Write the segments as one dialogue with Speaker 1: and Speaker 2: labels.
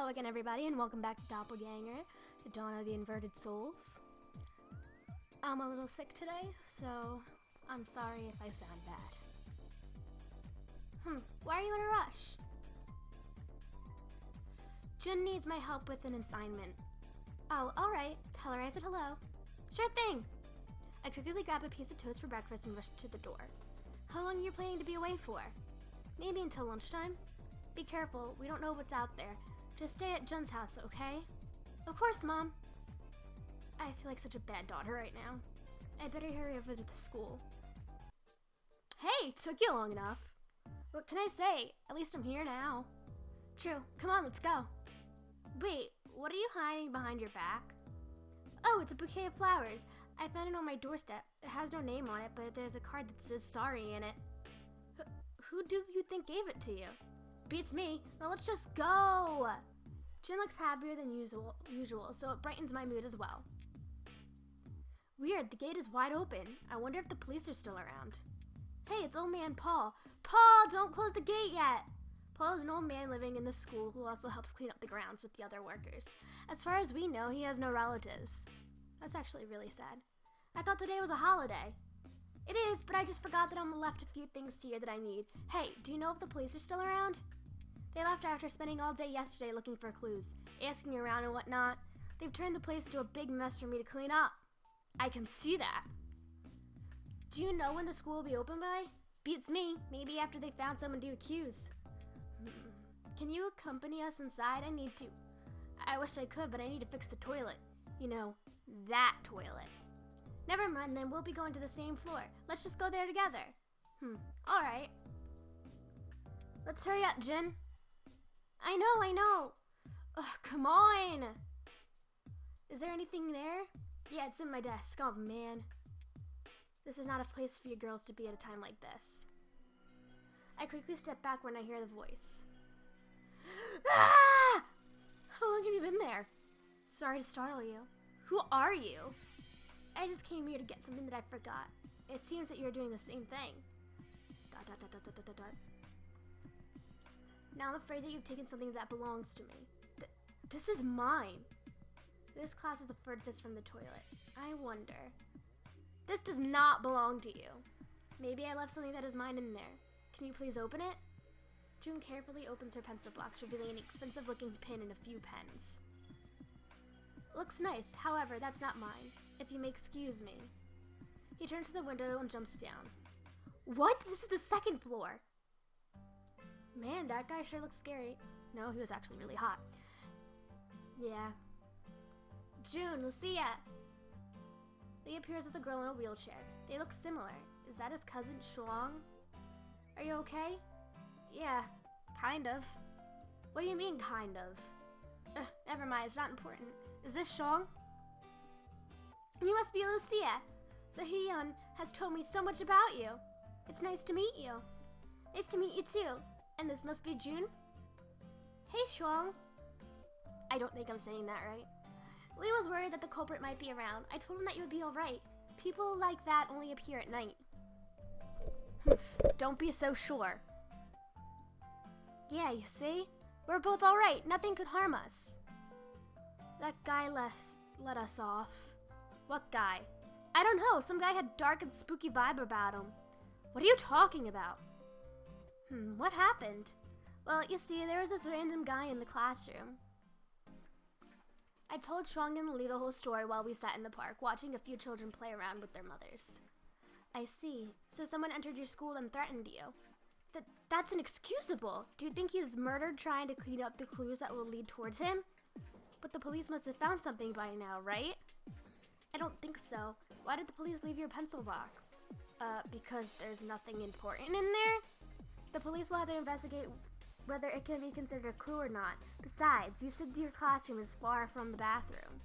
Speaker 1: Hello again, everybody, and welcome back to Doppelganger, the Dawn of the Inverted Souls. I'm a little sick today, so I'm sorry if I sound bad. Why are you in a rush? Jun needs my help with an assignment. Oh, alright. Tell her I said hello. Sure thing! I quickly grab a piece of toast for breakfast and rush to the door. How long are you planning to be away for? Maybe until lunchtime. Be careful, we don't know what's out there. Just stay at Jun's house, okay? Of course, Mom. I feel like such a bad daughter right now. I better hurry over to the school. Hey, took you long enough. What can I say? At least I'm here now. True. Come on, let's go. Wait, what are you hiding behind your back? Oh, it's a bouquet of flowers. I found it on my doorstep. It has no name on it, but there's a card that says sorry in it. Who do you think gave it to you? Beats me. Now let's just go. Jin looks happier than usual, so it brightens my mood as well. Weird, the gate is wide open. I wonder if the police are still around. Hey, it's old man Paul. Paul, don't close the gate yet. Paul is an old man living in the school who also helps clean up the grounds with the other workers. As far as we know, he has no relatives. That's actually really sad. I thought today was a holiday. It is, but I just forgot that I left a few things here that I need. Hey, do you know if the police are still around? They left after spending all day yesterday looking for clues, asking around and whatnot. They've turned the place into a big mess for me to clean up. I can see that. Do you know when the school will be open by? Beats me. Maybe after they found someone to accuse. Can you accompany us inside? I need to. I wish I could, but I need to fix the toilet. You know, that toilet. Never mind then, we'll be going to the same floor. Let's just go there together. Alright. Let's hurry up, Jin. I know. Ugh, come on. Is there anything there? Yeah, it's in my desk. Oh, man. This is not a place for you girls to be at a time like this. I quickly step back when I hear the voice. Ah! How long have you been there? Sorry to startle you. Who are you? I just came here to get something that I forgot. It seems that you're doing the same thing. ... Now I'm afraid that you've taken something that belongs to me. This is mine. This class is the furthest from the toilet. I wonder. This does not belong to you. Maybe I left something that is mine in there. Can you please open it? June carefully opens her pencil box, revealing an expensive-looking pin and a few pens. Looks nice. However, that's not mine. If you may excuse me. He turns to the window and jumps down. What? This is the second floor. Man, that guy sure looks scary. No, he was actually really hot. Yeah. June, Lucia. Lee appears with a girl in a wheelchair. They look similar. Is that his cousin, Shuang? Are you okay? Yeah, kind of. What do you mean, kind of? Never mind, it's not important. Is this Shuang? You must be Lucia. Soo-hyun has told me so much about you. It's nice to meet you. Nice to meet you too. And this must be June? Hey, Shuang. I don't think I'm saying that right. Lee was worried that the culprit might be around. I told him that you would be alright. People like that only appear at night. Don't be so sure. Yeah, you see? We're both alright. Nothing could harm us. That guy let us off. What guy? I don't know. Some guy had a dark and spooky vibe about him. What are you talking about? What happened? Well, you see, there was this random guy in the classroom. I told Shuang and Lee the whole story while we sat in the park, watching a few children play around with their mothers. I see. So someone entered your school and threatened you. That's inexcusable. Do you think he's murdered trying to clean up the clues that will lead towards him? But the police must have found something by now, right? I don't think so. Why did the police leave your pencil box? Because there's nothing important in there? The police will have to investigate whether it can be considered a clue or not. Besides, you said your classroom is far from the bathroom.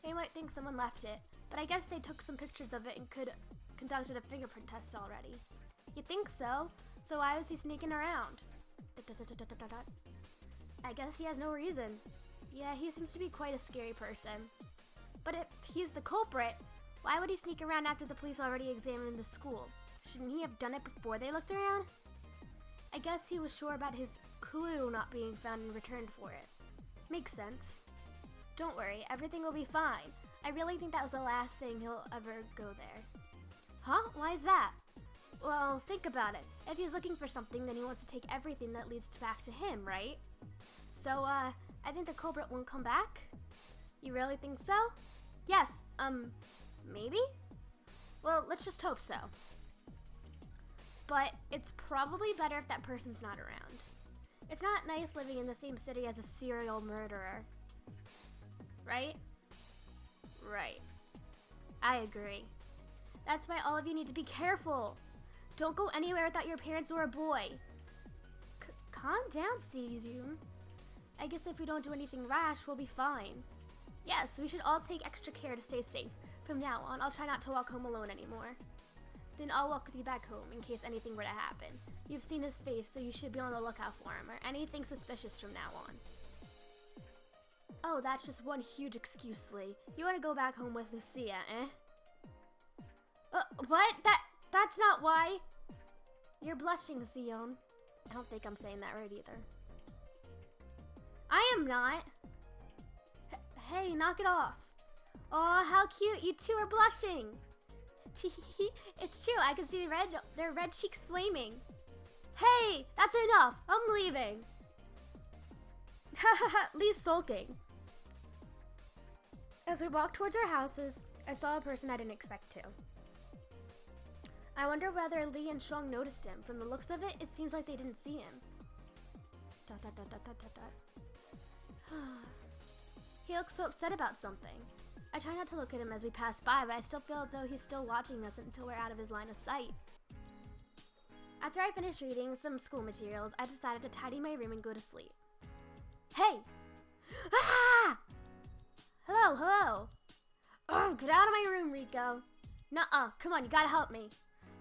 Speaker 1: They might think someone left it, but I guess they took some pictures of it and conducted a fingerprint test already. You think so? So why was he sneaking around? I guess he has no reason. Yeah, he seems to be quite a scary person. But if he's the culprit, why would he sneak around after the police already examined the school? Shouldn't he have done it before they looked around? I guess he was sure about his clue not being found and returned for it. Makes sense. Don't worry, everything will be fine. I really think that was the last thing he'll ever go there. Huh? Why is that? Well, think about it. If he's looking for something, then he wants to take everything that leads back to him, right? So, I think the culprit won't come back? You really think so? Yes, maybe? Well, let's just hope so. But it's probably better if that person's not around. It's not nice living in the same city as a serial murderer. Right? Right. I agree. That's why all of you need to be careful. Don't go anywhere without your parents or a boy. Calm down, Seijun. I guess if we don't do anything rash, we'll be fine. Yes, we should all take extra care to stay safe. From now on, I'll try not to walk home alone anymore. Then I'll walk with you back home in case anything were to happen. You've seen his face, so you should be on the lookout for him or anything suspicious from now on. Oh, that's just one huge excuse, Lee. You want to go back home with Lucia, eh? What? That's not why. You're blushing, Sion. I don't think I'm saying that right either. I am not. Hey, knock it off. Aw, how cute. You two are blushing. It's true. I can see their red cheeks flaming. Hey, that's enough. I'm leaving. Lee's sulking. As we walked towards our houses, I saw a person I didn't expect to. I wonder whether Lee and Shong noticed him. From the looks of it, it seems like they didn't see him. He looks so upset about something. I try not to look at him as we pass by, but I still feel as though he's still watching us until we're out of his line of sight. After I finished reading some school materials, I decided to tidy my room and go to sleep. Hey! Ah! Hello. Oh, get out of my room, Rico. Nuh-uh, come on, you gotta help me.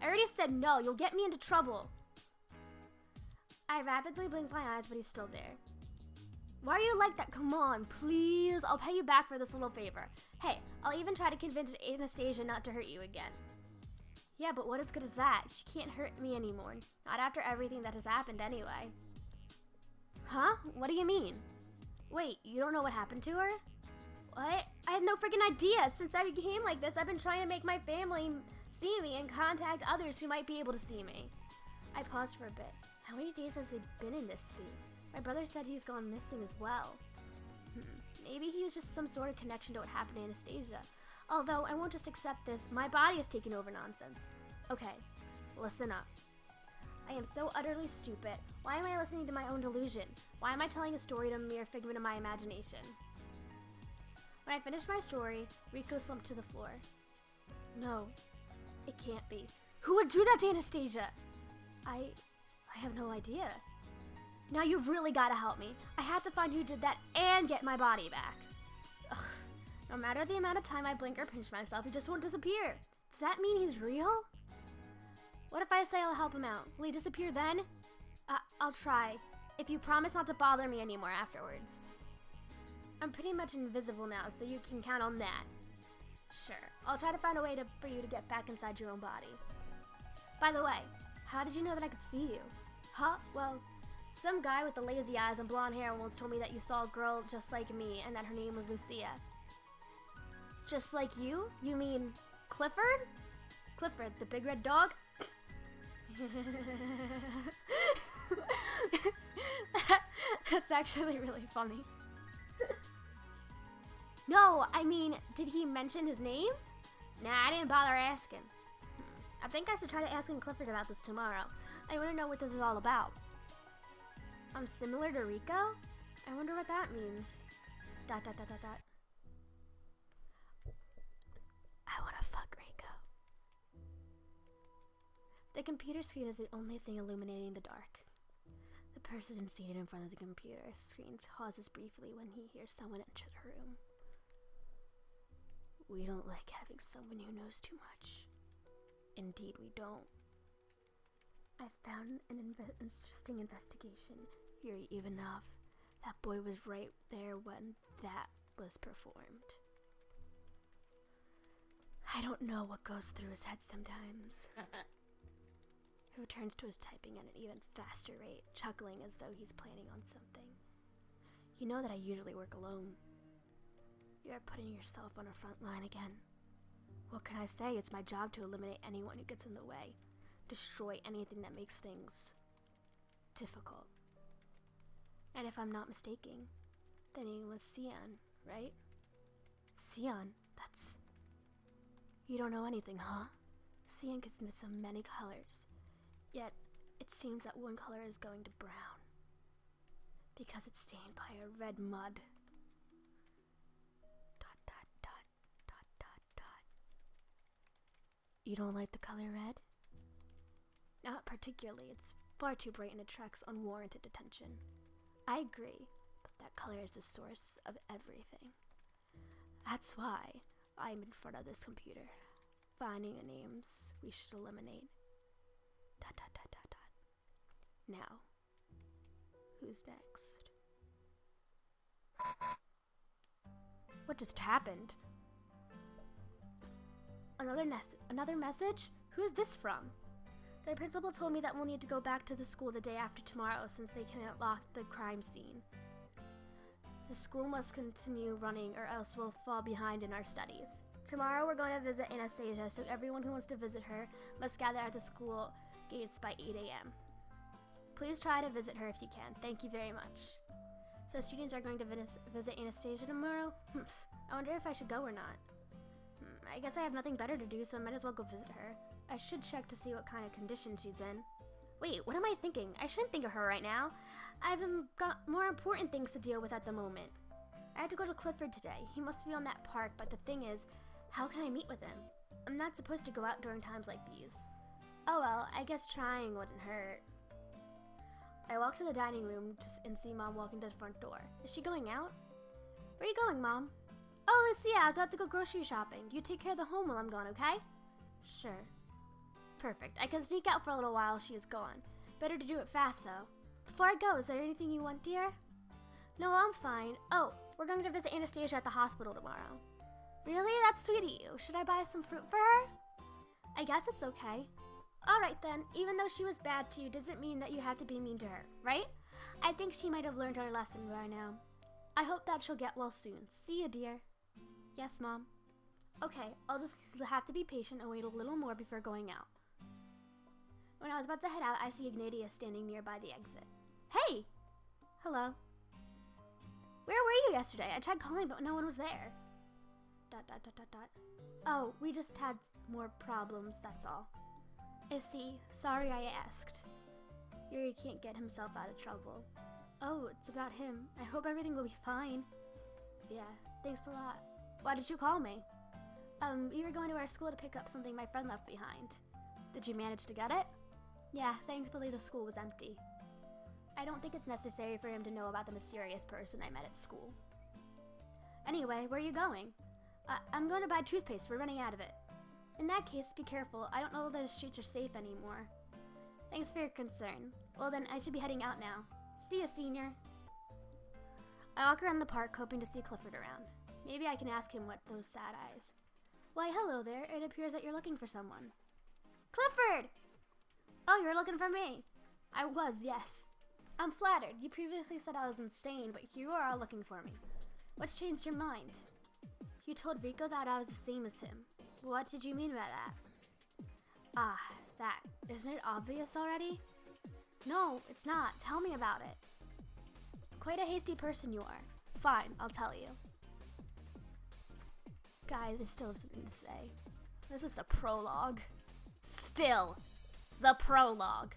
Speaker 1: I already said no, you'll get me into trouble. I rapidly blink my eyes, but he's still there. Why are you like that? Come on, please. I'll pay you back for this little favor. Hey, I'll even try to convince Anastasia not to hurt you again. Yeah, but what as good as that? She can't hurt me anymore. Not after everything that has happened anyway. Huh? What do you mean? Wait, you don't know what happened to her? What? I have no freaking idea. Since I became like this, I've been trying to make my family see me and contact others who might be able to see me. I paused for a bit. How many days has he been in this state? My brother said he's gone missing as well. Maybe he was just some sort of connection to what happened to Anastasia. Although, I won't just accept this. My body has taken over nonsense. Okay, listen up. I am so utterly stupid. Why am I listening to my own delusion? Why am I telling a story to a mere figment of my imagination? When I finished my story, Rico slumped to the floor. No, it can't be. Who would do that to Anastasia? I have no idea. Now you've really got to help me. I have to find who did that and get my body back. Ugh. No matter the amount of time I blink or pinch myself, he just won't disappear. Does that mean he's real? What if I say I'll help him out? Will he disappear then? I'll try. If you promise not to bother me anymore afterwards. I'm pretty much invisible now, so you can count on that. Sure. I'll try to find a way for you to get back inside your own body. By the way, how did you know that I could see you? Huh? Well, some guy with the lazy eyes and blonde hair once told me that you saw a girl just like me and that her name was Lucia. Just like you? You mean Clifford? Clifford, the big red dog? That's actually really funny. No, I mean, did he mention his name? Nah, I didn't bother asking. I think I should try to ask Clifford about this tomorrow. I want to know what this is all about. I'm similar to Rico? I wonder what that means. ... I want to fuck Rico. The computer screen is the only thing illuminating the dark. The person seated in front of the computer screen pauses briefly when he hears someone enter the room. We don't like having someone who knows too much. Indeed, we don't. I found an interesting investigation theory even enough. That boy was right there when that was performed. I don't know what goes through his head sometimes. He returns to his typing at an even faster rate, chuckling as though he's planning on something. You know that I usually work alone. You are putting yourself on a front line again. What can I say? It's my job to eliminate anyone who gets in the way. Destroy anything that makes things difficult. And if I'm not mistaken, the name was Sion, right? Sion? That's... You don't know anything, huh? Sion consists of many colors. Yet, it seems that one color is going to brown. Because it's stained by a red mud. ... You don't like the color red? Not particularly. It's far too bright and attracts unwarranted attention. I agree, but that color is the source of everything. That's why I'm in front of this computer, finding the names we should eliminate. ... Now, who's next? What just happened? Another message? Who is this from? The principal told me that we'll need to go back to the school the day after tomorrow since they can't lock the crime scene. The school must continue running or else we'll fall behind in our studies. Tomorrow we're going to visit Anastasia, so everyone who wants to visit her must gather at the school gates by 8 a.m. Please try to visit her if you can. Thank you very much. So students are going to visit Anastasia tomorrow? I wonder if I should go or not. I guess I have nothing better to do, so I might as well go visit her. I should check to see what kind of condition she's in. Wait, what am I thinking? I shouldn't think of her right now. I've got more important things to deal with at the moment. I had to go to Clifford today. He must be on that park, but the thing is, how can I meet with him? I'm not supposed to go out during times like these. Oh well, I guess trying wouldn't hurt. I walk to the dining room and see Mom walking to the front door. Is she going out? Where are you going, Mom? Oh, Lucia, I was about to go grocery shopping. You take care of the home while I'm gone, okay? Sure. Perfect. I can sneak out for a little while she is gone. Better to do it fast, though. Before I go, is there anything you want, dear? No, I'm fine. Oh, we're going to visit Anastasia at the hospital tomorrow. Really? That's sweet of you. Should I buy some fruit for her? I guess it's okay. Alright then, even though she was bad to you doesn't mean that you have to be mean to her, right? I think she might have learned her lesson by now. I hope that she'll get well soon. See you, dear. Yes, Mom. Okay, I'll just have to be patient and wait a little more before going out. When I was about to head out, I see Ignatius standing nearby the exit. Hey! Hello. Where were you yesterday? I tried calling, but no one was there. ... Oh, we just had more problems, that's all. I see. Sorry I asked. Yuri can't get himself out of trouble. Oh, it's about him. I hope everything will be fine. Yeah, thanks a lot. Why did you call me? We were going to our school to pick up something my friend left behind. Did you manage to get it? Yeah, thankfully the school was empty. I don't think it's necessary for him to know about the mysterious person I met at school. Anyway, where are you going? I'm going to buy toothpaste. We're running out of it. In that case, be careful. I don't know that the streets are safe anymore. Thanks for your concern. Well then, I should be heading out now. See ya, senior. I walk around the park hoping to see Clifford around. Maybe I can ask him what those sad eyes. Why, hello there. It appears that you're looking for someone. Clifford! Oh, you're looking for me. I was, yes. I'm flattered. You previously said I was insane, but you are all looking for me. What's changed your mind? You told Rico that I was the same as him. What did you mean by that? Ah, that. Isn't it obvious already? No, it's not. Tell me about it. Quite a hasty person you are. Fine, I'll tell you. Guys, I still have something to say. This is the prologue. Still, the prologue.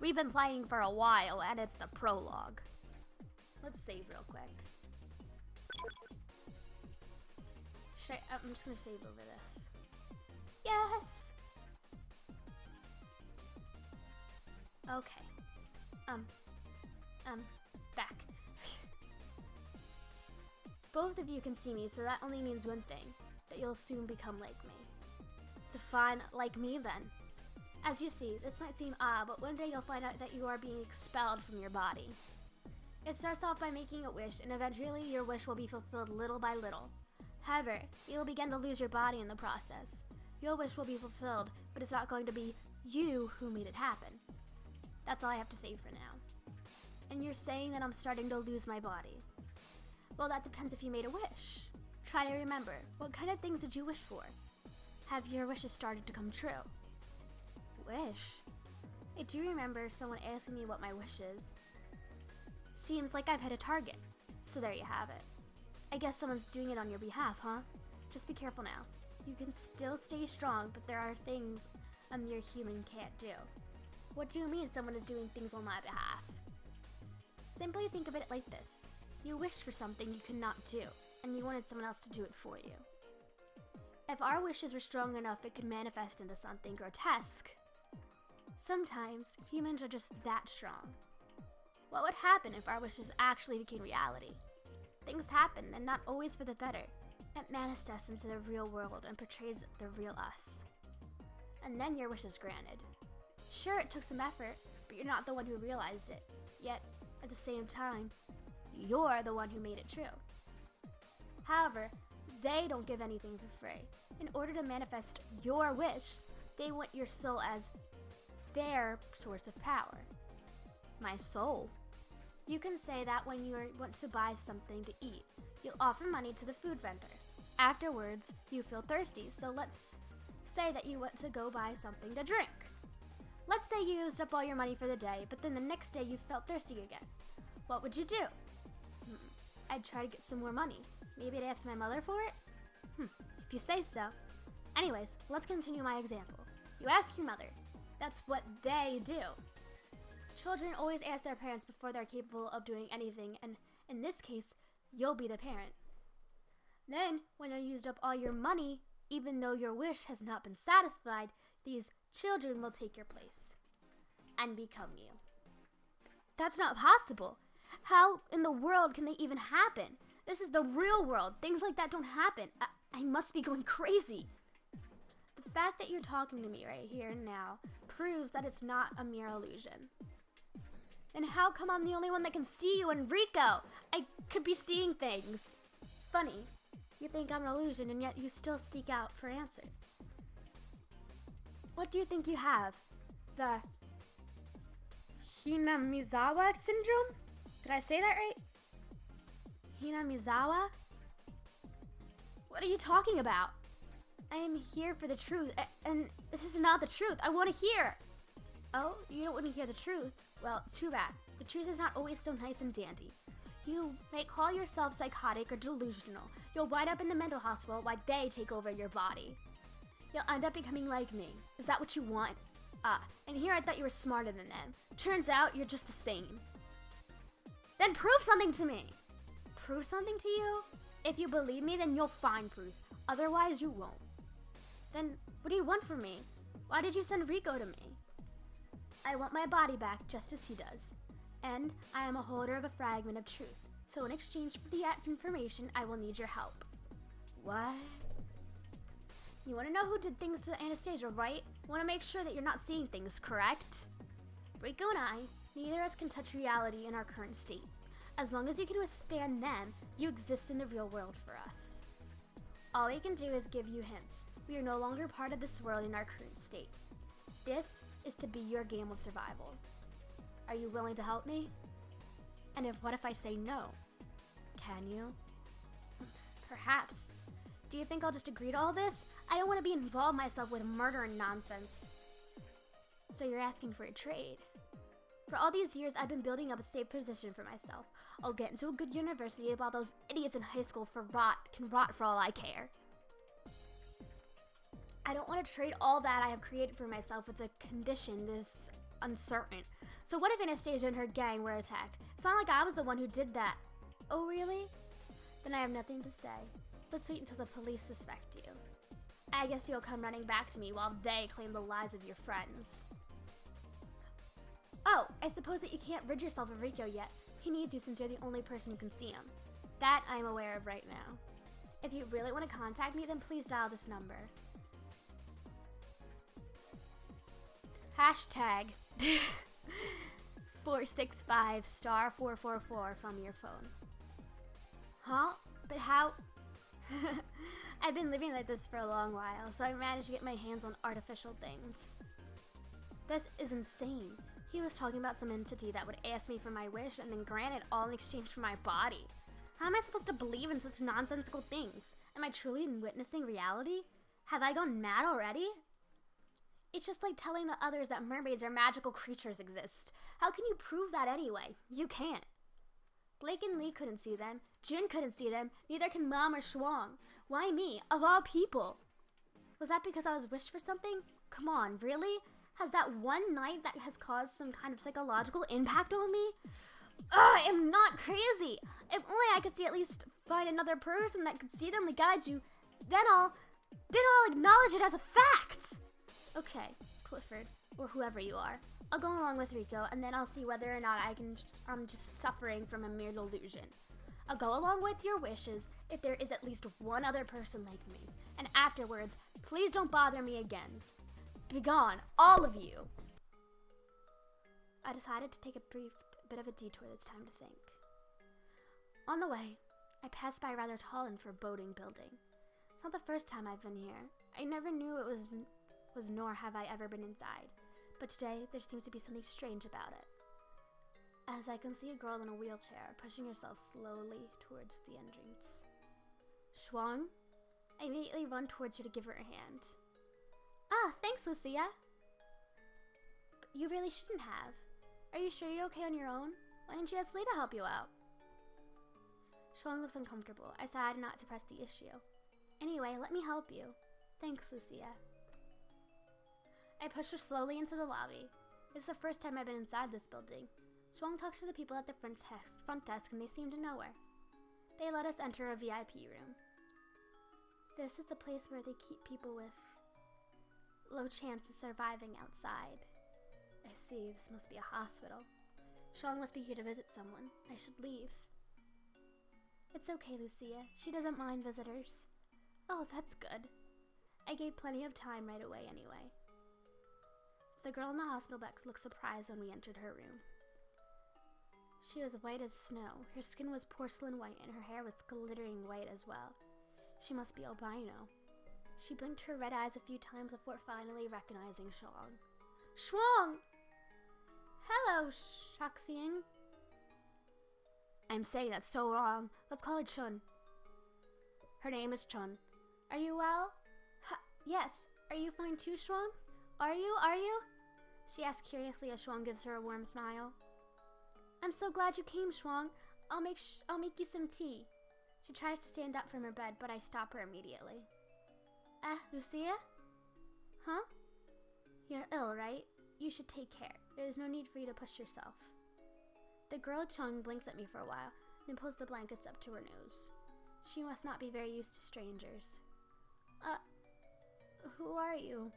Speaker 1: We've been playing for a while, and it's the prologue. Let's save real quick. I'm just gonna save over this. Yes! Okay. Back. Both of you can see me, so that only means one thing. That you'll soon become like me. Define like me, then. As you see, this might seem odd, but one day you'll find out that you are being expelled from your body. It starts off by making a wish, and eventually your wish will be fulfilled little by little. However, you'll begin to lose your body in the process. Your wish will be fulfilled, but it's not going to be you who made it happen. That's all I have to say for now. And you're saying that I'm starting to lose my body. Well, that depends if you made a wish. Try to remember, what kind of things did you wish for? Have your wishes started to come true? Wish? I do remember someone asking me what my wish is. Seems like I've hit a target. So there you have it. I guess someone's doing it on your behalf, huh? Just be careful now. You can still stay strong, but there are things a mere human can't do. What do you mean someone is doing things on my behalf? Simply think of it like this. You wished for something you could not do, and you wanted someone else to do it for you. If our wishes were strong enough, it could manifest into something grotesque. Sometimes, humans are just that strong. What would happen if our wishes actually became reality? Things happen, and not always for the better. It manifests into the real world and portrays the real us. And then your wish is granted. Sure, it took some effort, but you're not the one who realized it. Yet, at the same time, you're the one who made it true. However, they don't give anything for free. In order to manifest your wish, they want your soul as their source of power. My soul. You can say that when you want to buy something to eat, you'll offer money to the food vendor. Afterwards, you feel thirsty, so let's say that you want to go buy something to drink. Let's say you used up all your money for the day, but then the next day you felt thirsty again. What would you do? I'd try to get some more money. Maybe I'd ask my mother for it? If you say so. Anyways, let's continue my example. You ask your mother. That's what they do. Children always ask their parents before they're capable of doing anything, and in this case, you'll be the parent. Then, when you used up all your money, even though your wish has not been satisfied, these children will take your place and become you. That's not possible. How in the world can they even happen? This is the real world. Things like that don't happen. I must be going crazy. The fact that you're talking to me right here and now proves that it's not a mere illusion. Then how come I'm the only one that can see you and Rico? I could be seeing things. Funny. You think I'm an illusion and yet you still seek out for answers. What do you think you have? The Hinamizawa syndrome? Did I say that right? Hinamizawa? What are you talking about? I am here for the truth, and this is not the truth. I want to hear. Oh, you don't want to hear the truth? Well, too bad. The truth is not always so nice and dandy. You may call yourself psychotic or delusional. You'll wind up in the mental hospital while they take over your body. You'll end up becoming like me. Is that what you want? And here I thought you were smarter than them. Turns out you're just the same. Then prove something to me. Prove something to you? If you believe me, then you'll find proof. Otherwise, you won't. Then what do you want from me? Why did you send Rico to me? I want my body back just as he does. And I am a holder of a fragment of truth. So in exchange for the information, I will need your help. What? You want to know who did things to Anastasia, right? Want to make sure that you're not seeing things, correct? Rico and I, neither of us can touch reality in our current state. As long as you can withstand them, you exist in the real world for us. All we can do is give you hints. We are no longer part of this world in our current state. This is to be your game of survival. Are you willing to help me? And what if I say no? Can you? Perhaps. Do you think I'll just agree to all this? I don't want to be involved myself with murder and nonsense. So you're asking for a trade. For all these years, I've been building up a safe position for myself. I'll get into a good university while those idiots in high school can rot for all I care. I don't want to trade all that I have created for myself with a condition this uncertain. So what if Anastasia and her gang were attacked? It's not like I was the one who did that. Oh, really? Then I have nothing to say. Let's wait until the police suspect you. I guess you'll come running back to me while they claim the lives of your friends. Oh, I suppose that you can't rid yourself of Rico yet. He needs you since you're the only person who can see him. That I'm aware of right now. If you really want to contact me, then please dial this number. Hashtag 465*444 from your phone. Huh? But how? I've been living like this for a long while, so I managed to get my hands on artificial things. This is insane. He was talking about some entity that would ask me for my wish and then grant it all in exchange for my body. How am I supposed to believe in such nonsensical things? Am I truly witnessing reality? Have I gone mad already? It's just like telling the others that mermaids or magical creatures exist. How can you prove that anyway? You can't. Blake and Lee couldn't see them. Jin couldn't see them. Neither can Mom or Shuang. Why me, of all people? Was that because I was wished for something? Come on, really? Has that one night that has caused some kind of psychological impact on me? I am not crazy. If only I could see at least find another person that could see them and guide you, then I'll acknowledge it as a fact. Okay, Clifford, or whoever you are. I'll go along with Rico, and then I'll see whether or not I'm just suffering from a mere delusion. I'll go along with your wishes if there is at least one other person like me. And afterwards, please don't bother me again. Begone, all of you. I decided to take a brief bit of a detour this time to think. On the way, I passed by a rather tall and foreboding building. It's not the first time I've been here. I never knew it was nor have I ever been inside. But today, there seems to be something strange about it. As I can see a girl in a wheelchair pushing herself slowly towards the entrance. Shuang? I immediately run towards her to give her a hand. Ah, thanks, Lucia. But you really shouldn't have. Are you sure you're okay on your own? Why didn't you ask Lee to help you out? Shuang looks uncomfortable. I decided not to press the issue. Anyway, let me help you. Thanks, Lucia. I push her slowly into the lobby. It's the first time I've been inside this building. Shuang talks to the people at the front desk and they seem to know her. They let us enter a VIP room. This is the place where they keep people with low chance of surviving outside. I see, this must be a hospital. Shuang must be here to visit someone. I should leave. It's okay, Lucia. She doesn't mind visitors. Oh, that's good. I gave plenty of time right away anyway. The girl in the hospital bed looked surprised when we entered her room. She was white as snow. Her skin was porcelain white and her hair was glittering white as well. She must be albino. She blinked her red eyes a few times before finally recognizing Shuang. Shuang! Hello, Shaxiang. I'm saying that so wrong. Let's call her Chun. Her name is Chun. Are you well? Yes. Are you fine too, Shuang? Are you? She asks curiously as Shuang gives her a warm smile. I'm so glad you came, Shuang. I'll make you some tea. She tries to stand up from her bed, but I stop her immediately. Lucia? Huh? You're ill, right? You should take care. There's no need for you to push yourself. The girl Chung blinks at me for a while, then pulls the blankets up to her nose. She must not be very used to strangers. Who are you?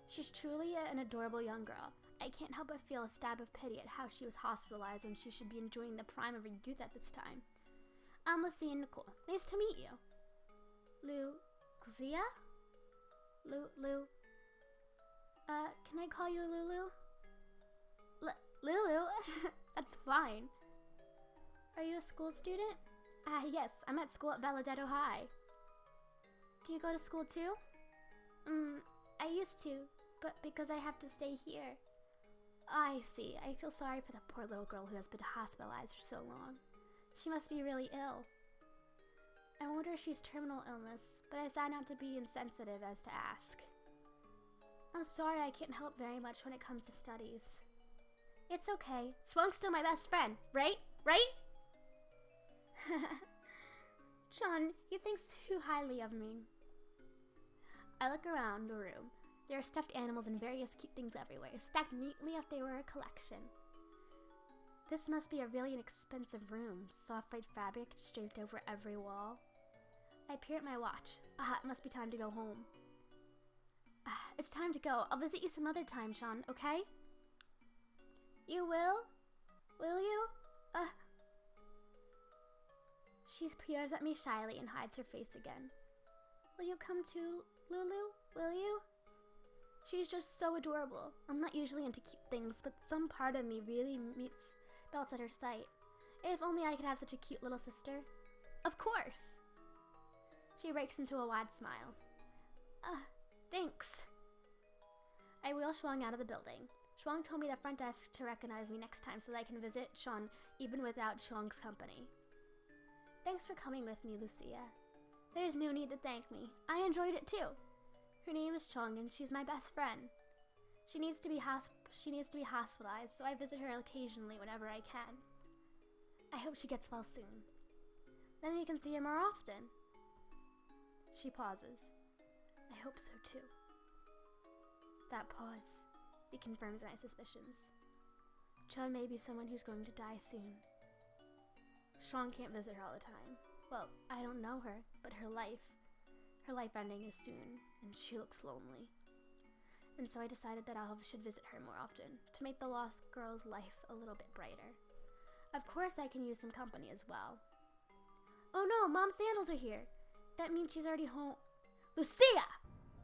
Speaker 1: She's truly an adorable young girl. I can't help but feel a stab of pity at how she was hospitalized when she should be enjoying the prime of her youth at this time. I'm Lucia Nicole. Nice to meet you. Lucia? Lulu? Can I call you Lulu? Lulu? That's fine. Are you a school student? Yes, I'm at school at Valedetto High. Do you go to school too? I used to, but because I have to stay here. I see. I feel sorry for the poor little girl who has been hospitalized for so long. She must be really ill. I wonder if she's terminal illness, but I decided not to be insensitive as to ask. I'm sorry I can't help very much when it comes to studies. It's okay. Shuang's still my best friend, right? Right? Chun, you think too highly of me. I look around the room. There are stuffed animals and various cute things everywhere, stacked neatly as if they were a collection. This must be a really inexpensive room, soft white fabric draped over every wall. I peer at my watch. It must be time to go home. It's time to go. I'll visit you some other time, Sean, okay? You will? Will you? She peers at me shyly and hides her face again. Will you come too, Lulu? Will you? She's just so adorable. I'm not usually into cute things, but some part of me really melts at her sight. If only I could have such a cute little sister. Of course! She breaks into a wide smile. Thanks. I wheel Shuang out of the building. Shuang told me the front desk to recognize me next time so that I can visit Sean even without Shuang's company. Thanks for coming with me, Lucia. There's no need to thank me. I enjoyed it too. Her name is Chung and she's my best friend. She needs to be hospitalized, so I visit her occasionally whenever I can. I hope she gets well soon. Then we can see her more often. She pauses. I hope so too. That pause, it confirms my suspicions. Chun may be someone who's going to die soon. Sean can't visit her all the time. Well, I don't know her, but her life ending is soon, and she looks lonely. And so I decided that I should visit her more often, to make the lost girl's life a little bit brighter. Of course I can use some company as well. Oh no, Mom's sandals are here. That means she's already home. Lucia!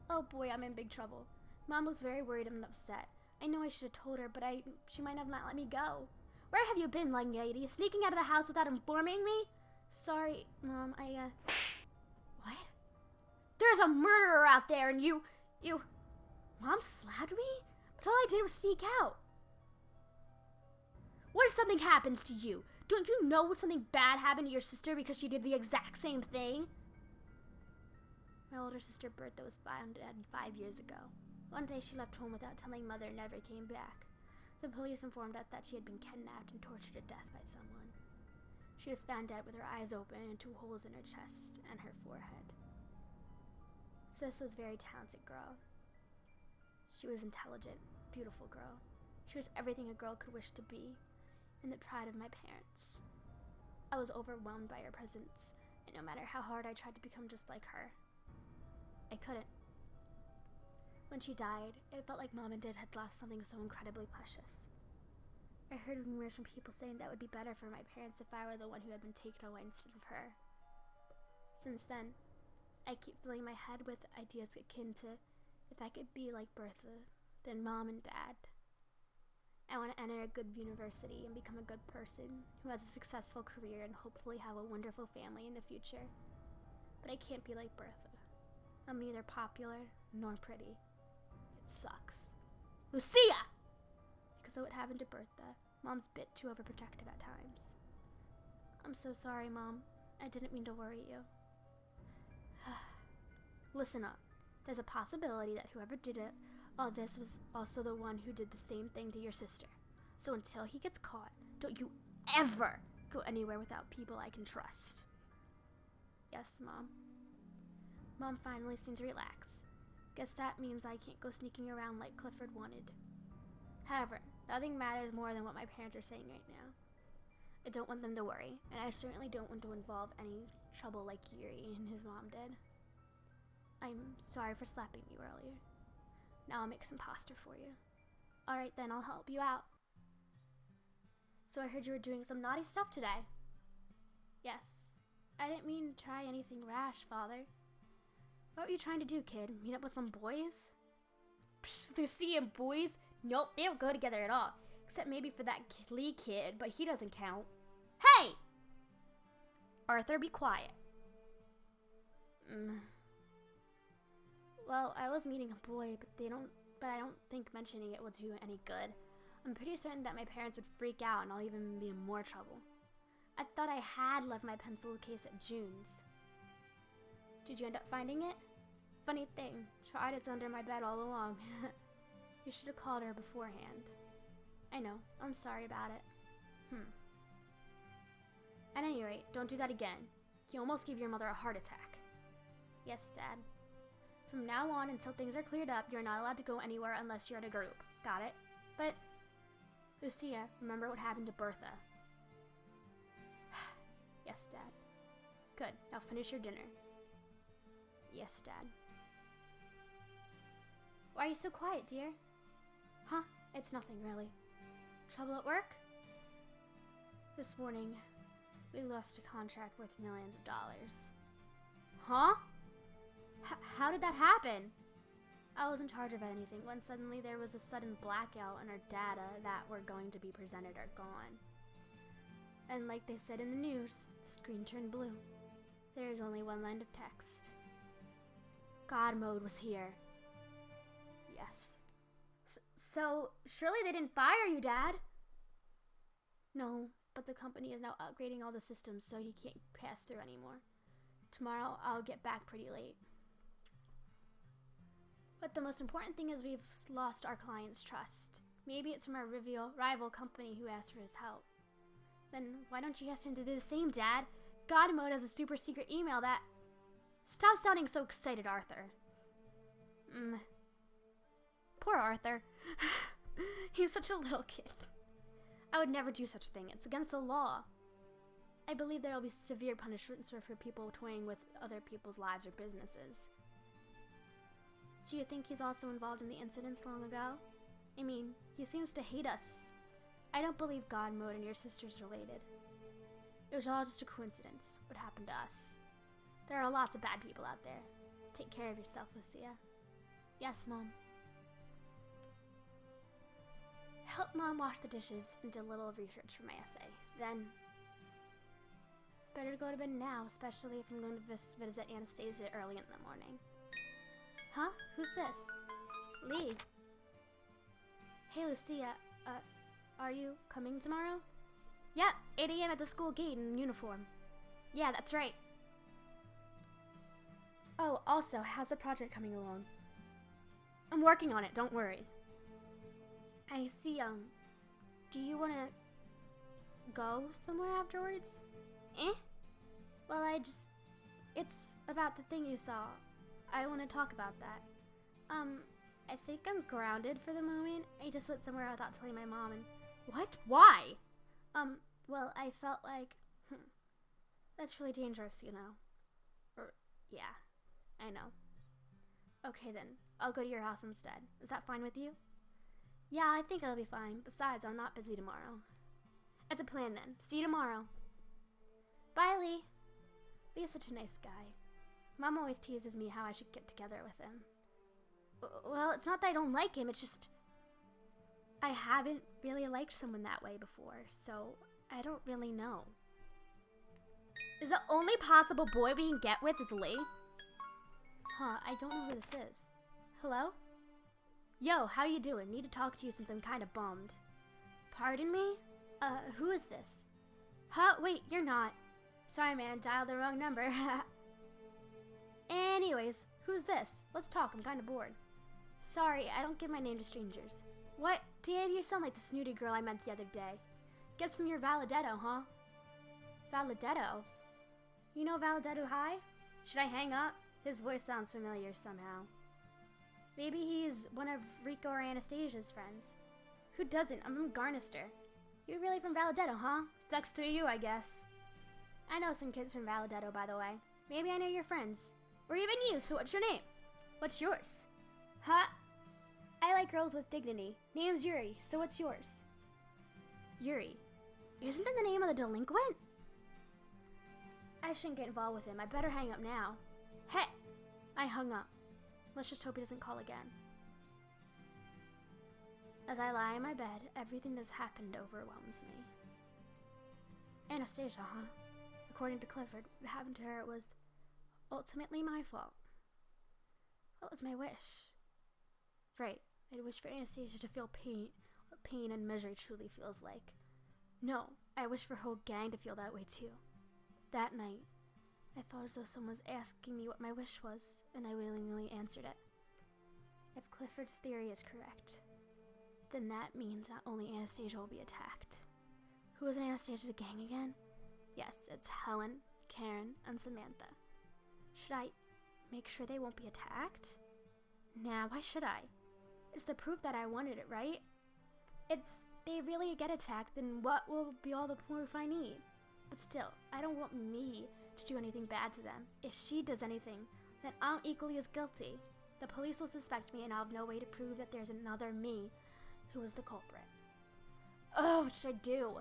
Speaker 1: Oh boy, I'm in big trouble. Mom was very worried and upset. I know I should have told her, but she might have not let me go. Where have you been, young lady? Sneaking out of the house without informing me? Sorry, Mom, What? There's a murderer out there and you... Mom slapped me? But all I did was sneak out. What if something happens to you? Don't you know something bad happened to your sister because she did the exact same thing? My older sister Bertha was found dead 5 years ago. One day she left home without telling Mother and never came back. The police informed us that she had been kidnapped and tortured to death by someone. She was found dead with her eyes open and 2 holes in her chest and her forehead. Sis was a very talented girl. She was intelligent, beautiful girl. She was everything a girl could wish to be, and the pride of my parents. I was overwhelmed by her presence, and no matter how hard I tried to become just like her, I couldn't. When she died, it felt like Mom and Dad had lost something so incredibly precious. I heard rumors from people saying that it would be better for my parents if I were the one who had been taken away instead of her. Since then, I keep filling my head with ideas akin to if I could be like Bertha, then Mom and Dad. I want to enter a good university and become a good person who has a successful career and hopefully have a wonderful family in the future. But I can't be like Bertha. I'm neither popular nor pretty. It sucks. Lucia! Because of what happened to Bertha, Mom's a bit too overprotective at times. I'm so sorry, Mom. I didn't mean to worry you. Listen up. There's a possibility that whoever did all this was also the one who did the same thing to your sister. So until he gets caught, don't you ever go anywhere without people I can trust. Yes, Mom. Mom finally seemed to relax. Guess that means I can't go sneaking around like Clifford wanted. However, nothing matters more than what my parents are saying right now. I don't want them to worry, and I certainly don't want to involve any trouble like Yuri and his mom did. I'm sorry for slapping you earlier. Now I'll make some pasta for you. Alright then, I'll help you out. So I heard you were doing some naughty stuff today. Yes. I didn't mean to try anything rash, Father. What were you trying to do, kid? Meet up with some boys? Psh, Lucy and boys? Nope, they don't go together at all. Except maybe for that Lee kid, but he doesn't count. Hey! Arthur, be quiet. Well, I was meeting a boy, but I don't think mentioning it will do any good. I'm pretty certain that my parents would freak out and I'll even be in more trouble. I thought I had left my pencil case at June's. Did you end up finding it? Funny thing, tried it's under my bed all along. You should have called her beforehand. I know, I'm sorry about it. At any rate, don't do that again. You almost gave your mother a heart attack. Yes, Dad. From now on, until things are cleared up, you're not allowed to go anywhere unless you're in a group. Got it? But, Lucia, remember what happened to Bertha. Yes, Dad. Good, now finish your dinner. Yes, Dad. Why are you so quiet, dear? Huh? It's nothing, really. Trouble at work? This morning, we lost a contract worth millions of dollars. Huh? How did that happen? I was in charge of anything when suddenly there was a sudden blackout and our data that were going to be presented are gone. And like they said in the news, the screen turned blue. There is only one line of text. God mode was here. Yes. So, surely they didn't fire you, Dad? No, but the company is now upgrading all the systems so he can't pass through anymore. Tomorrow, I'll get back pretty late. But the most important thing is we've lost our client's trust. Maybe it's from our rival company who asked for his help. Then why don't you ask him to do the same, Dad? God Mode has a super secret email that... Stop sounding so excited, Arthur. Poor Arthur. He was such a little kid. I would never do such a thing. It's against the law. I believe there will be severe punishments for people toying with other people's lives or businesses. Do you think he's also involved in the incidents long ago? I mean, he seems to hate us. I don't believe God Mode and your sister's related. It was all just a coincidence, what happened to us. There are lots of bad people out there. Take care of yourself, Lucia. Yes, Mom. Help Mom wash the dishes and do a little research for my essay. Then, better go to bed now, especially if I'm going to visit Anastasia early in the morning. Huh? Who's this? Lee. Hey, Lucia. Are you coming tomorrow? Yep, 8 a.m. at the school gate in uniform. Yeah, that's right. Oh, also, how's the project coming along? I'm working on it, don't worry. I see, do you want to go somewhere afterwards? Well, it's about the thing you saw. I want to talk about that. I think I'm grounded for the moment. I just went somewhere without telling my mom and... What? Why? Well, I felt like... that's really dangerous, you know. Yeah, I know. Okay then, I'll go to your house instead. Is that fine with you? Yeah, I think it'll be fine. Besides, I'm not busy tomorrow. It's a plan then. See you tomorrow. Bye, Lee. Lee's such a nice guy. Mom always teases me how I should get together with him. Well, it's not that I don't like him, it's just... I haven't really liked someone that way before, so I don't really know. Is the only possible boy we can get with is Lee? Huh, I don't know who this is. Hello? Yo, how you doing? Need to talk to you since I'm kinda bummed. Pardon me? Who is this? Huh? Wait, you're not. Sorry, man, dialed the wrong number. Anyways, who's this? Let's talk, I'm kinda bored. Sorry, I don't give my name to strangers. What? Damn, you sound like the snooty girl I met the other day. Guess from your Valedetto, huh? Valedetto? You know Valedetto High? Should I hang up? His voice sounds familiar somehow. Maybe he's one of Rico or Anastasia's friends. Who doesn't? I'm from Garnister. You're really from Valedetto, huh? Sucks to you, I guess. I know some kids from Valedetto, by the way. Maybe I know your friends. Or even you, so what's your name? What's yours? Huh? I like girls with dignity. Name's Yuri, so what's yours? Yuri. Isn't that the name of the delinquent? I shouldn't get involved with him. I better hang up now. Hey! I hung up. Let's just hope he doesn't call again. As I lie in my bed, everything that's happened overwhelms me. Anastasia, huh? According to Clifford, what happened to her was ultimately my fault. What was my wish? Right, I'd wish for Anastasia to feel pain, what pain and misery truly feels like. No, I wish for her whole gang to feel that way too. That night, I felt as though someone was asking me what my wish was, and I willingly answered it. If Clifford's theory is correct, then that means not only Anastasia will be attacked. Who is in Anastasia's gang again? Yes, it's Helen, Karen, and Samantha. Should I make sure they won't be attacked? Nah, why should I? It's the proof that I wanted it, right? They really get attacked, then what will be all the proof I need? But still, I don't want me to do anything bad to them. If she does anything, then I'm equally as guilty. The police will suspect me, and I'll have no way to prove that there's another me who was the culprit. Oh, what should I do?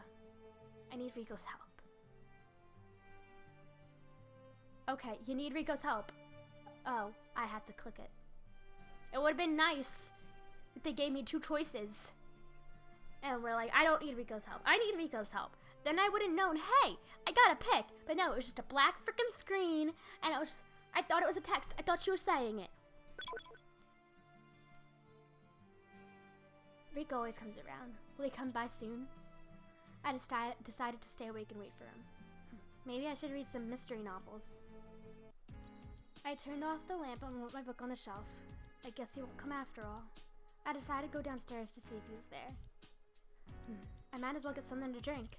Speaker 1: I need Rico's help. Okay, you need Rico's help. Oh, I have to click it. It would have been nice if they gave me two choices. And we're like, I don't need Rico's help. I need Rico's help. Then I would have known, hey, I gotta pick. But no, it was just a black freaking screen. And I thought it was a text. I thought she was saying it. Rico always comes around. Will he come by soon? I decided to stay awake and wait for him. Maybe I should read some mystery novels. I turned off the lamp and put my book on the shelf. I guess he won't come after all. I decided to go downstairs to see if he's there. I might as well get something to drink.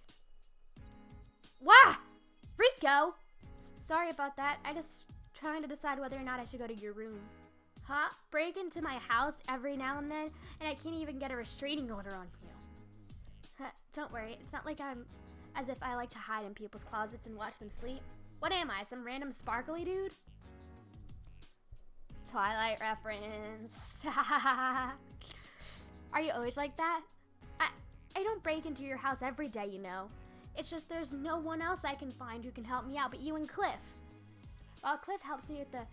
Speaker 1: Wah! Rico! Sorry about that. I just trying to decide whether or not I should go to your room. Huh? Break into my house every now and then, and I can't even get a restraining order on you. Don't worry. It's not like I'm as if I like to hide in people's closets and watch them sleep. What am I, some random sparkly dude? Twilight reference. Are you always like that? I don't break into your house every day, you know. It's just there's no one else I can find who can help me out but you and Cliff. While Cliff helps me with the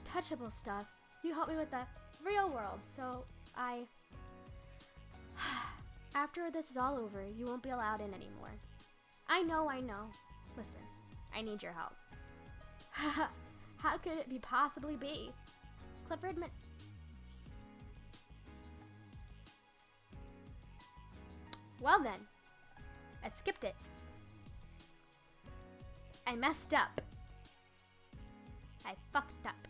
Speaker 1: touchable stuff, you help me with the real world, so after this is all over, you won't be allowed in anymore. I know. Listen, I need your help. How could it possibly be? Clifford Well then, I skipped it. I messed up. I fucked up.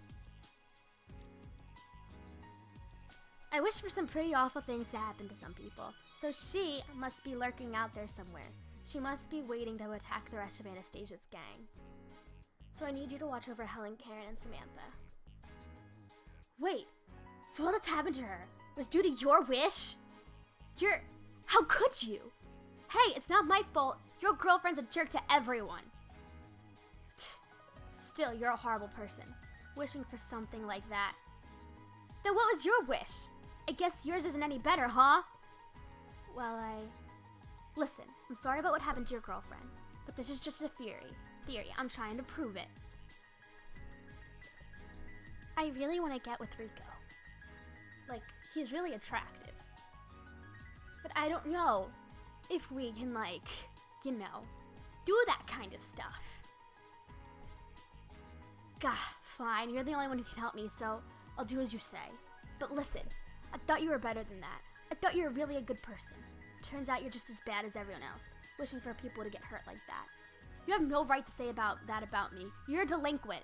Speaker 1: I wish for some pretty awful things to happen to some people, so she must be lurking out there somewhere. She must be waiting to attack the rest of Anastasia's gang. So I need you to watch over Helen, Karen, and Samantha. Wait, so all that's happened to her was due to your wish? How could you? Hey, it's not my fault. Your girlfriend's a jerk to everyone. Still, you're a horrible person, wishing for something like that. Then what was your wish? I guess yours isn't any better, huh? Well, Listen, I'm sorry about what happened to your girlfriend, but this is just a theory. I'm trying to prove it. I really want to get with Rico. Like, he's really attractive. But I don't know if we can, do that kind of stuff. Gah, fine, you're the only one who can help me, so I'll do as you say. But listen, I thought you were better than that. I thought you were really a good person. Turns out you're just as bad as everyone else, wishing for people to get hurt like that. You have no right to say that about me. You're a delinquent.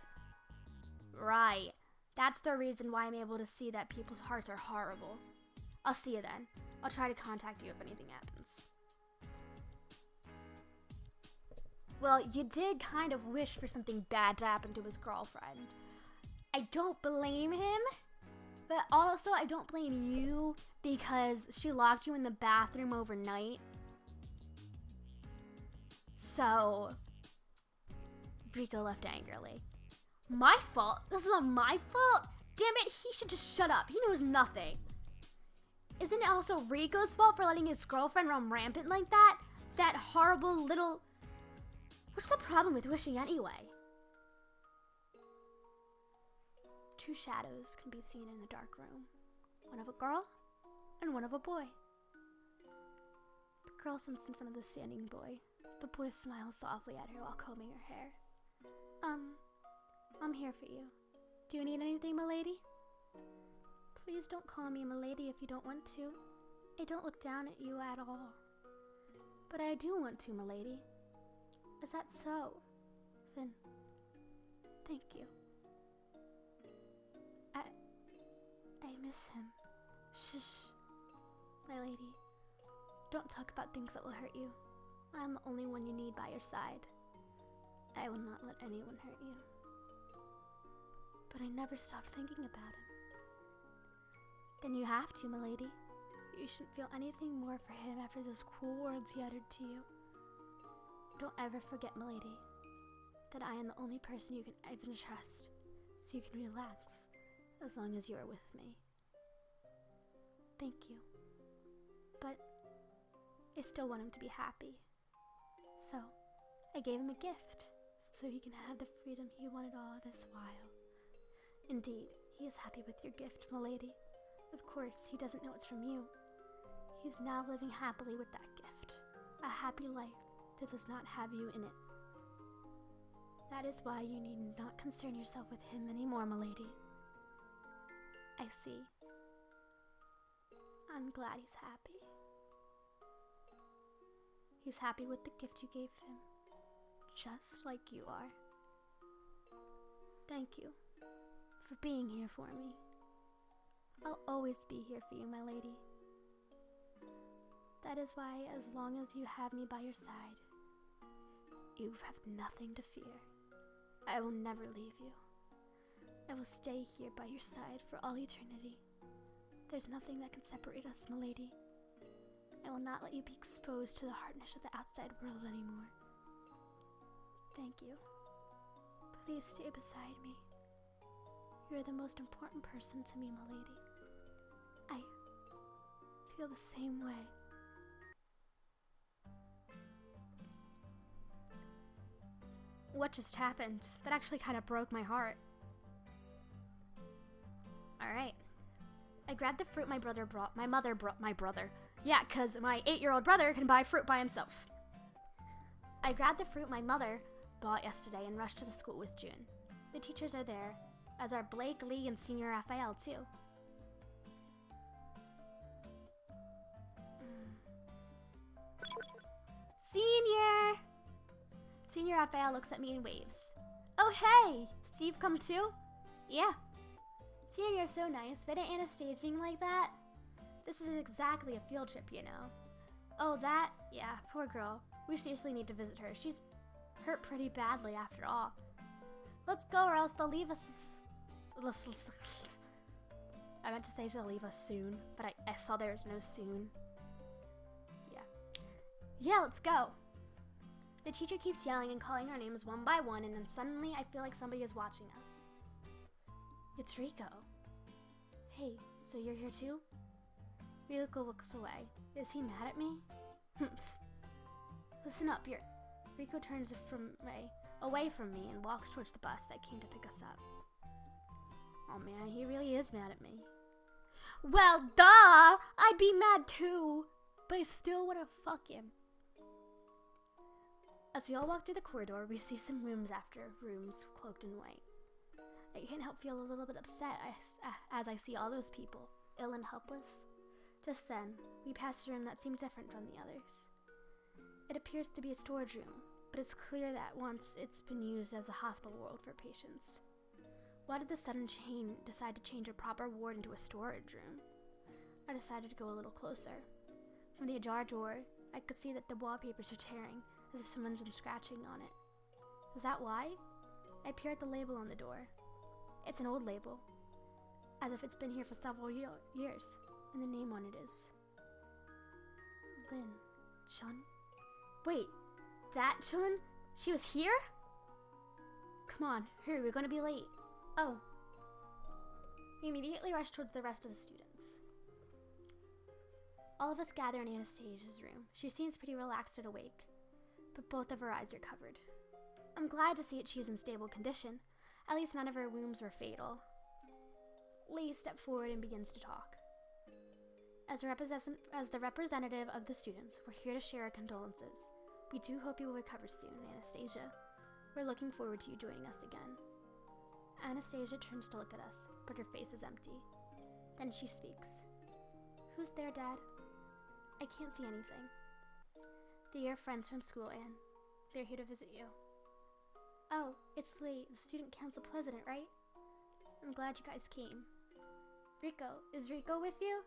Speaker 1: Right. That's the reason why I'm able to see that people's hearts are horrible. I'll see you then. I'll try to contact you if anything happens. Well, you did kind of wish for something bad to happen to his girlfriend. I don't blame him, but also I don't blame you because she locked you in the bathroom overnight. So, Rico left angrily. My fault? This is not my fault? Damn it, he should just shut up. He knows nothing. Isn't it also Rico's fault for letting his girlfriend run rampant like that? That horrible little... What's the problem with wishing anyway? Two shadows can be seen in the dark room. One of a girl and one of a boy. The girl sits in front of the standing boy. The boy smiles softly at her while combing her hair. I'm here for you. Do you need anything, milady? Please don't call me milady if you don't want to. I don't look down at you at all. But I do want to, milady. Is that so? Then, thank you. I miss him. Shush, my lady. Don't talk about things that will hurt you. I'm the only one you need by your side. I will not let anyone hurt you. But I never stopped thinking about him. Then you have to, milady. You shouldn't feel anything more for him after those cruel words he uttered to you. Don't ever forget, milady, that I am the only person you can even trust, so you can relax as long as you are with me. Thank you. But I still want him to be happy. So I gave him a gift, so he can have the freedom he wanted all this while. Indeed, he is happy with your gift, milady. Of course, he doesn't know it's from you. He's now living happily with that gift. A happy life that does not have you in it. That is why you need not concern yourself with him anymore, milady. I see. I'm glad he's happy. He's happy with the gift you gave him, just like you are. Thank you for being here for me. I'll always be here for you, my lady. That is why, as long as you have me by your side, you have nothing to fear. I will never leave you. I will stay here by your side for all eternity. There's nothing that can separate us, my lady. I will not let you be exposed to the hardness of the outside world anymore. Thank you. Please stay beside me. You're the most important person to me, my lady. I feel the same way. What just happened? That actually kind of broke my heart. Alright. I grabbed the fruit my mother brought my brother. Yeah, because my 8-year-old brother can buy fruit by himself. I grabbed the fruit my mother bought yesterday and rushed to the school with June. The teachers are there, as are Blake, Lee, and Senior Raphael, too. Senior! Senior Raphael looks at me and waves. Oh, hey! Steve come too? Yeah. Senior, you're so nice, but ain't Anastasiaing like that? This is exactly a field trip, you know. Oh, that? Yeah, poor girl. We seriously need to visit her. She's hurt pretty badly after all. Let's go or else they'll leave us. I meant to say she'll leave us soon, but I saw there was no soon. Yeah, let's go. The teacher keeps yelling and calling our names one by one, and then suddenly I feel like somebody is watching us. It's Rico. Hey, so you're here too? Rico looks away. Is he mad at me? Listen up, Rico turns away from me and walks towards the bus that came to pick us up. Oh man, he really is mad at me. Well, duh! I'd be mad too, but I still want to fuck him. As we all walk through the corridor, we see some rooms cloaked in white. I can't help feel a little bit upset as I see all those people, ill and helpless. Just then, we pass a room that seemed different from the others. It appears to be a storage room, but it's clear that once it's been used as a hospital ward for patients. Why did the sudden decide to change a proper ward into a storage room? I decided to go a little closer. From the ajar door, I could see that the wallpapers are tearing, as if someone's been scratching on it. Is that why? I peer at the label on the door. It's an old label, as if it's been here for several years, and the name on it is Lin Chun. Wait, that Chun? She was here? Come on, hurry, we're gonna be late. Oh. We immediately rush towards the rest of the students. All of us gather in Anastasia's room. She seems pretty relaxed and awake, but both of her eyes are covered. I'm glad to see that she's in stable condition. At least none of her wounds were fatal. Lee steps forward and begins to talk. As the representative of the students, we're here to share our condolences. We do hope you will recover soon, Anastasia. We're looking forward to you joining us again. Anastasia turns to look at us, but her face is empty. Then she speaks. Who's there, Dad? I can't see anything. They're your friends from school, Anne. They're here to visit you. Oh, it's Lee, the student council president, right? I'm glad you guys came. Rico, is Rico with you?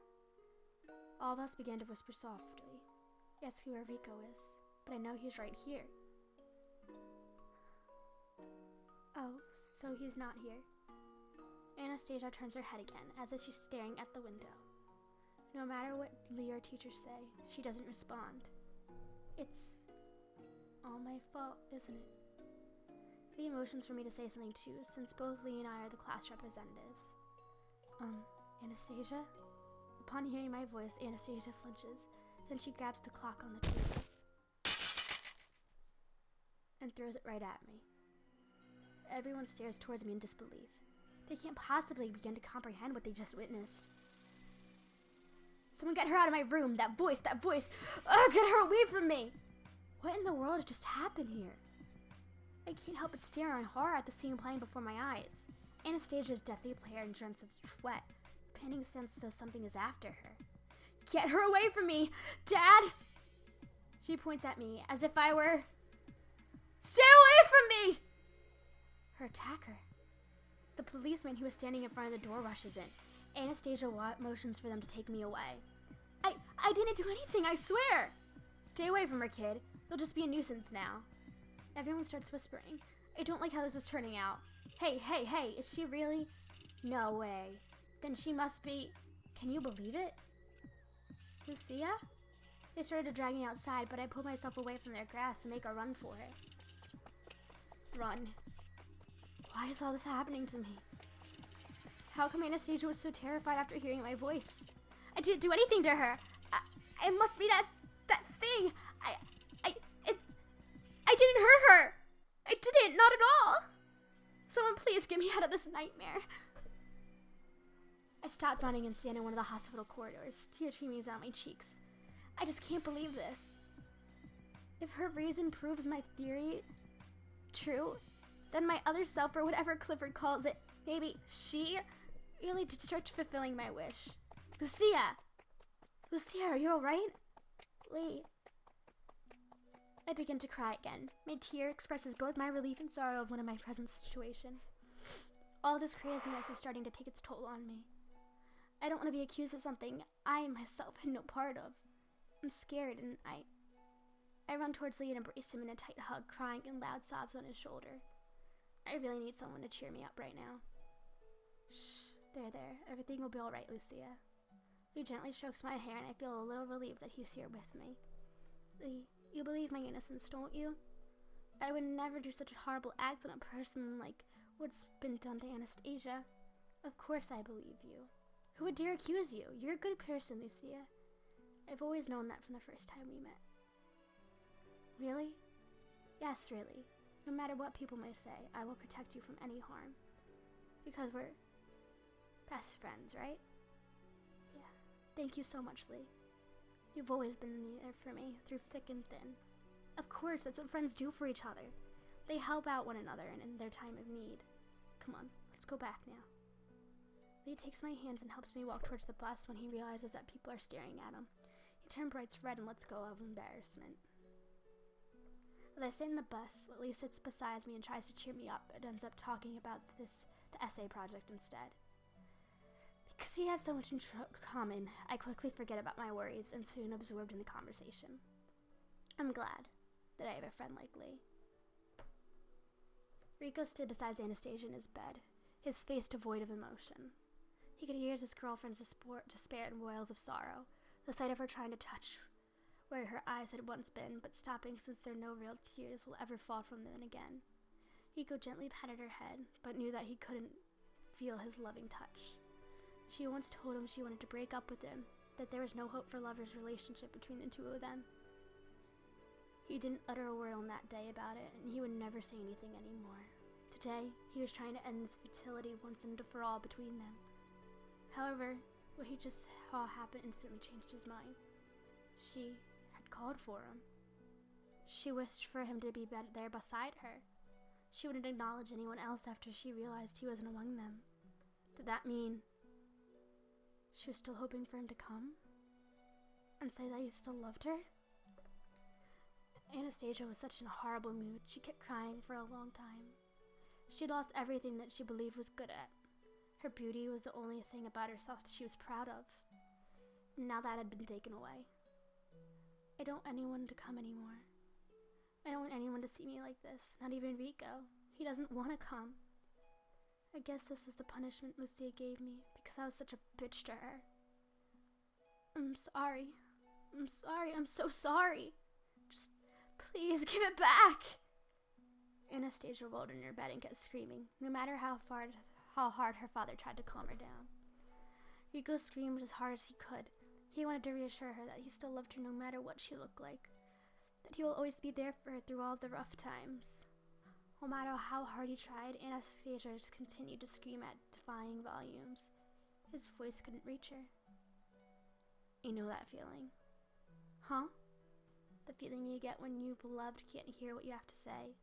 Speaker 1: All of us began to whisper softly. Ask who where Rico is, but I know he's right here. Oh, so he's not here. Anastasia turns her head again, as if she's staring at the window. No matter what Lee or teachers say, she doesn't respond. It's all my fault, isn't it? The emotions for me to say something too, since both Lee and I are the class representatives. Anastasia? Upon hearing my voice, Anastasia flinches. Then she grabs the clock on the table and throws it right at me. Everyone stares towards me in disbelief. They can't possibly begin to comprehend what they just witnessed. Someone get her out of my room! That voice! Oh, get her away from me! What in the world just happened here? I can't help but stare in horror at the scene playing before my eyes. Anastasia's deathly hair and drenched with sweat, panting sense though something is after her. Get her away from me! Dad! She points at me as if I were... Stay away from me! Her attacker. The policeman who was standing in front of the door rushes in. Anastasia motions for them to take me away. I didn't do anything, I swear! Stay away from her, kid. You'll just be a nuisance now. Everyone starts whispering. I don't like how this is turning out. Hey, is she really? No way. Then she must be... Can you believe it? Lucia? They started to drag me outside, but I pulled myself away from their grasp to make a run for it. Run. Why is all this happening to me? How come Anastasia was so terrified after hearing my voice? I didn't do anything to her. It must be that thing. I didn't hurt her. I didn't, not at all. Someone please get me out of this nightmare. I stopped running and stand in one of the hospital corridors, tear streaming down my cheeks. I just can't believe this. If her reason proves my theory true, then my other self, or whatever Clifford calls it, maybe she really did start fulfilling my wish. Lucia, are you alright? Lee. I begin to cry again. My tear expresses both my relief and sorrow of one of my present situation. All this craziness is starting to take its toll on me. I don't want to be accused of something I myself had no part of. I'm scared, and I run towards Lee and embrace him in a tight hug, crying in loud sobs on his shoulder. I really need someone to cheer me up right now. Shh, there. Everything will be alright, Lucia. Lee gently strokes my hair, and I feel a little relieved that he's here with me. Lee, you believe my innocence, don't you? I would never do such a horrible act on a person like what's been done to Anastasia. Of course I believe you. Who would dare accuse you? You're a good person, Lucia. I've always known that from the first time we met. Really? Yes, really. No matter what people may say, I will protect you from any harm. Because we're best friends, right? Yeah. Thank you so much, Lee. You've always been there for me, through thick and thin. Of course, that's what friends do for each other. They help out one another in their time of need. Come on, let's go back now. Lee takes my hands and helps me walk towards the bus when he realizes that people are staring at him. He turns bright red and lets go of embarrassment. As I sit in the bus, Lee sits beside me and tries to cheer me up, but ends up talking about the essay project instead. Because we have so much in common, I quickly forget about my worries and soon absorbed in the conversation. I'm glad that I have a friend like Lee. Rico stood beside Anastasia in his bed, his face devoid of emotion. He could hear his girlfriend's despair and wails of sorrow, the sight of her trying to touch where her eyes had once been, but stopping since there no real tears will ever fall from them again. Rico gently patted her head, but knew that he couldn't feel his loving touch. She once told him she wanted to break up with him, that there was no hope for lovers' relationship between the two of them. He didn't utter a word on that day about it, and he would never say anything anymore. Today, he was trying to end this futility once and for all between them. However, what he just saw happen instantly changed his mind. She had called for him. She wished for him to be there beside her. She wouldn't acknowledge anyone else after she realized he wasn't among them. Did that mean she was still hoping for him to come and say that he still loved her? Anastasia was such in a horrible mood. She kept crying for a long time. She had lost everything that she believed was good at. Her beauty was the only thing about herself that she was proud of. And now that had been taken away. I don't want anyone to come anymore. I don't want anyone to see me like this, not even Rico. He doesn't want to come. I guess this was the punishment Lucia gave me because I was such a bitch to her. I'm sorry. I'm so sorry. Just please give it back. Anastasia rolled in her bed and kept screaming, no matter how hard her father tried to calm her down. Rico screamed as hard as he could. He wanted to reassure her that he still loved her no matter what she looked like, that he will always be there for her through all the rough times. No matter how hard he tried, Anastasia just continued to scream at defying volumes. His voice couldn't reach her. You know that feeling? Huh? The feeling you get when your beloved can't hear what you have to say,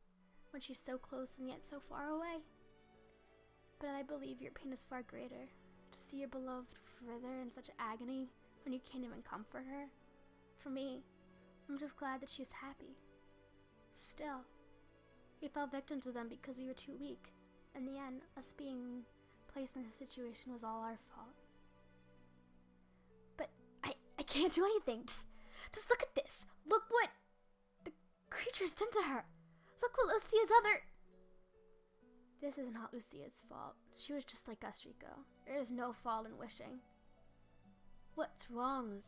Speaker 1: when she's so close and yet so far away. But I believe your pain is far greater. To see your beloved further in such agony when you can't even comfort her? For me, I'm just glad that she's happy. Still, we fell victim to them because we were too weak. In the end, us being placed in a situation was all our fault. But I can't do anything. Just look at this. Look what the creature's done to her. Look what Lucia's other... This is not Lucia's fault. She was just like us, Rico. There is no fault in wishing. What's wrong was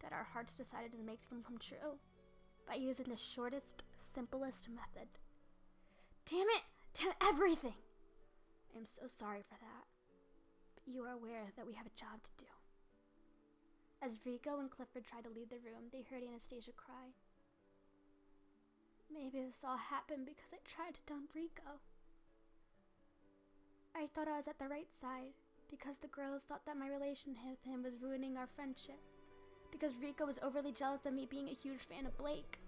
Speaker 1: that our hearts decided to make them come true by using the shortest, simplest method. Damn it! Damn everything! I'm so sorry for that. But you are aware that we have a job to do. As Rico and Clifford tried to leave the room, they heard Anastasia cry. Maybe this all happened because I tried to dump Rico. I thought I was at the right side because the girls thought that my relation with him was ruining our friendship. Because Rico was overly jealous of me being a huge fan of Blake.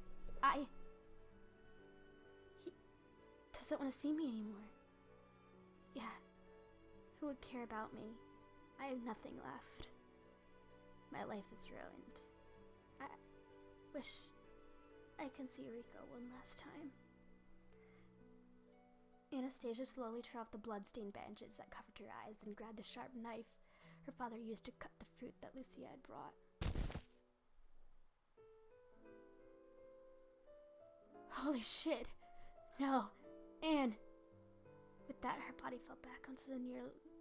Speaker 1: He doesn't want to see me anymore. Yeah, who would care about me? I have nothing left. My life is ruined. I wish I can see Rico one last time. Anastasia slowly tore off the blood-stained bandages that covered her eyes, then grabbed the sharp knife her father used to cut the fruit that Lucia had brought. Holy shit! No! Anne! With that, her body fell back onto the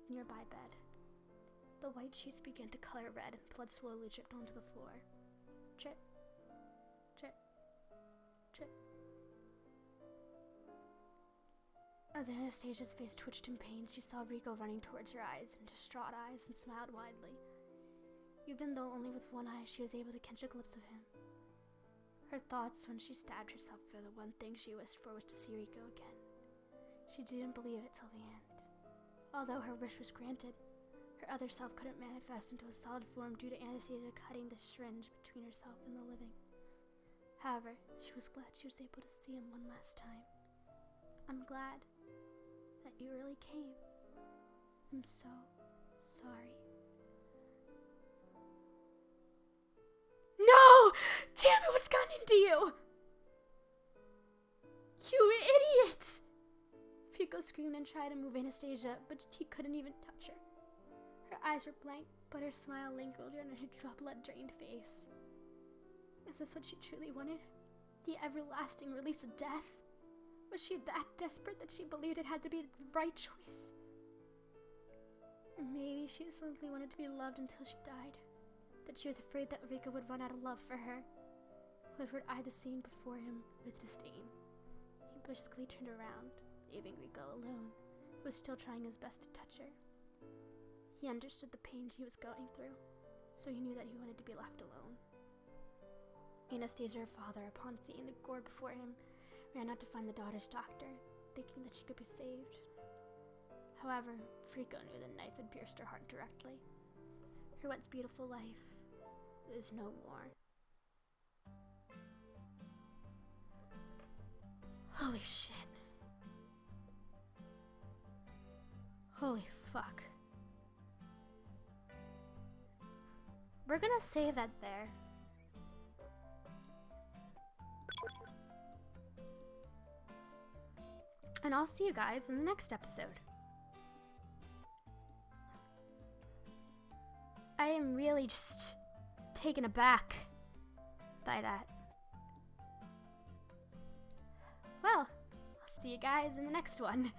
Speaker 1: nearby bed. The white sheets began to color red, and blood slowly dripped onto the floor. Drip. Drip. Drip. As Anastasia's face twitched in pain, she saw Rico running towards her eyes in distraught eyes and smiled widely. Even though only with one eye she was able to catch a glimpse of him. Her thoughts when she stabbed herself for the one thing she wished for was to see Rico again. She didn't believe it till the end. Although her wish was granted, her other self couldn't manifest into a solid form due to Anastasia cutting the syringe between herself and the living. However, she was glad she was able to see him one last time. I'm glad that you really came. I'm so sorry. No! Damn it, what's gotten into you? You idiot! Rico screamed and tried to move Anastasia, but he couldn't even touch her. Her eyes were blank, but her smile lingered on her blood-drained face. Is this what she truly wanted? The everlasting release of death? Was she that desperate that she believed it had to be the right choice? Or maybe she simply wanted to be loved until she died. That she was afraid that Rico would run out of love for her. Clifford eyed the scene before him with disdain. He briskly turned around, leaving Rico alone, who was still trying his best to touch her. He understood the pain she was going through, so he knew that he wanted to be left alone. Anastasia, her father, upon seeing the gore before him, ran out to find the daughter's doctor, thinking that she could be saved. However, Rico knew the knife had pierced her heart directly. Her once beautiful life was no more. Holy shit. Holy fuck. We're gonna save that there. And I'll see you guys in the next episode. I am really just taken aback by that. Well, I'll see you guys in the next one.